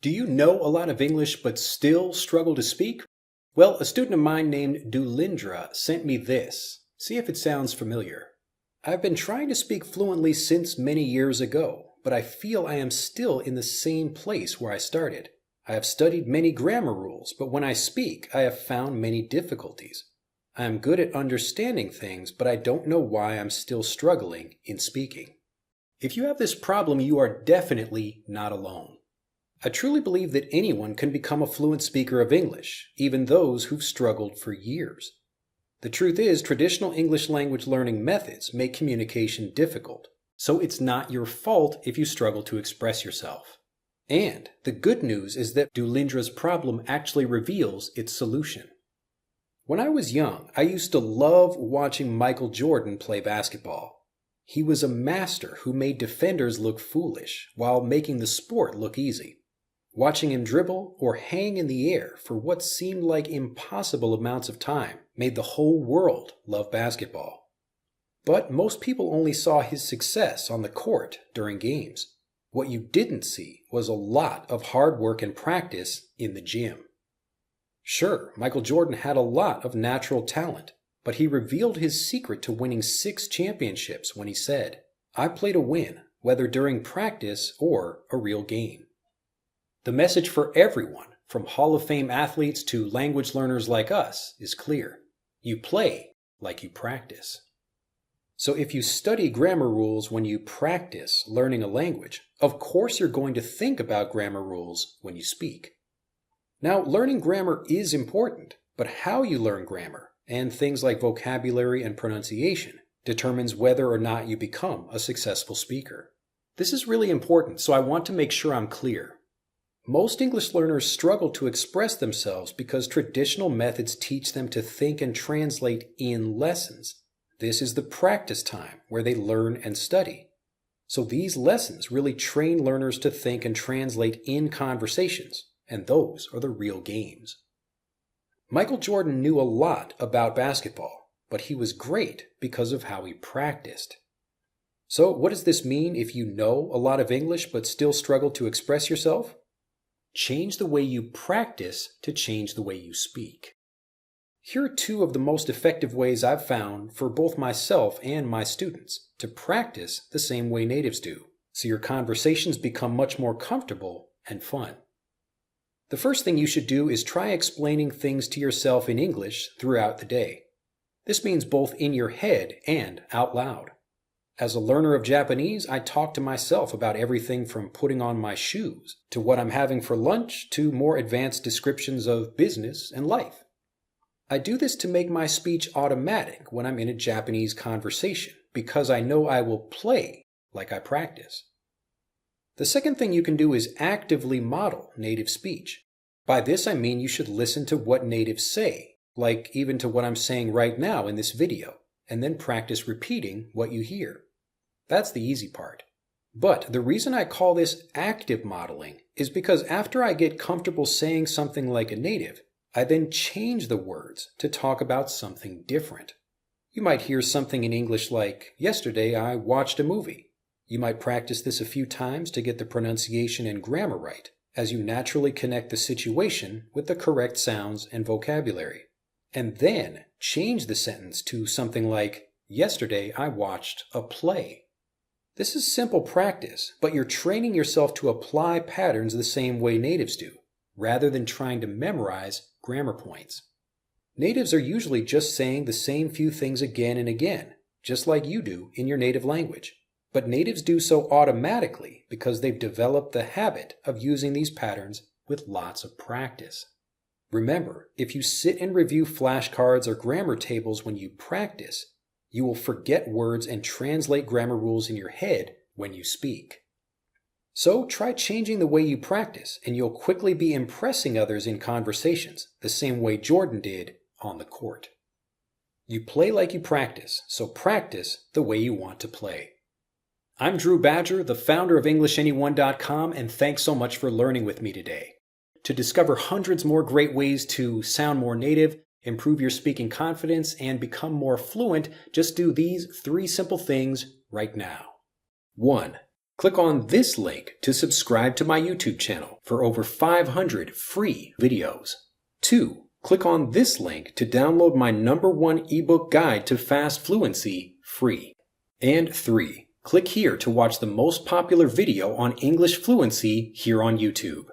Do you know a lot of English but still struggle to speak? Well, a student of mine named Duleendra sent me this. See if it sounds familiar. I've been trying to speak fluently since many years ago, but I feel I am still in the same place where I started. I have studied many grammar rules, but when I speak, I have found many difficulties. I am good at understanding things, but I don't know why I'm still struggling in speaking. If you have this problem, you are definitely not alone. I truly believe that anyone can become a fluent speaker of English, even those who've struggled for years. The truth is, traditional English language learning methods make communication difficult, so it's not your fault if you struggle to express yourself. And the good news is that Duleendra's problem actually reveals its solution. When I was young, I used to love watching Michael Jordan play basketball. He was a master who made defenders look foolish while making the sport look easy. Watching him dribble or hang in the air for what seemed like impossible amounts of time made the whole world love basketball. But most people only saw his success on the court during games. What you didn't see was a lot of hard work and practice in the gym. Sure, Michael Jordan had a lot of natural talent, but he revealed his secret to winning 6 championships when he said, "I play to win, whether during practice or a real game." The message for everyone, from Hall of Fame athletes to language learners like us, is clear. You play like you practice. So if you study grammar rules when you practice learning a language, of course you're going to think about grammar rules when you speak. Now, learning grammar is important, but how you learn grammar, and things like vocabulary and pronunciation, determines whether or not you become a successful speaker. This is really important, so I want to make sure I'm clear. Most English learners struggle to express themselves because traditional methods teach them to think and translate in lessons. This is the practice time where they learn and study. So these lessons really train learners to think and translate in conversations, and those are the real games. Michael Jordan knew a lot about basketball, but he was great because of how he practiced. So what does this mean if you know a lot of English but still struggle to express yourself? Change the way you practice to change the way you speak. Here are 2 of the most effective ways I've found for both myself and my students to practice the same way natives do, so your conversations become much more comfortable and fun. The first thing you should do is try explaining things to yourself in English throughout the day. This means both in your head and out loud. As a learner of Japanese, I talk to myself about everything from putting on my shoes to what I'm having for lunch to more advanced descriptions of business and life. I do this to make my speech automatic when I'm in a Japanese conversation because I know I will play like I practice. The second thing you can do is actively model native speech. By this I mean you should listen to what natives say, like even to what I'm saying right now in this video, and then practice repeating what you hear. That's the easy part. But the reason I call this active modeling is because after I get comfortable saying something like a native, I then change the words to talk about something different. You might hear something in English like, "Yesterday I watched a movie." You might practice this a few times to get the pronunciation and grammar right, as you naturally connect the situation with the correct sounds and vocabulary. And then change the sentence to something like, "Yesterday I watched a play." This is simple practice, but you're training yourself to apply patterns the same way natives do, rather than trying to memorize grammar points. Natives are usually just saying the same few things again and again, just like you do in your native language. But natives do so automatically because they've developed the habit of using these patterns with lots of practice. Remember, if you sit and review flashcards or grammar tables when you practice, you will forget words and translate grammar rules in your head when you speak. So try changing the way you practice, and you'll quickly be impressing others in conversations, the same way Jordan did on the court. You play like you practice, so practice the way you want to play. I'm Drew Badger, the founder of EnglishAnyone.com, and thanks so much for learning with me today. To discover hundreds more great ways to sound more native, improve your speaking confidence, and become more fluent, just do these 3 simple things right now. 1. Click on this link to subscribe to my YouTube channel for over 500 free videos. 2. Click on this link to download my #1 ebook guide to fast fluency free. And 3. Click here to watch the most popular video on English fluency here on YouTube.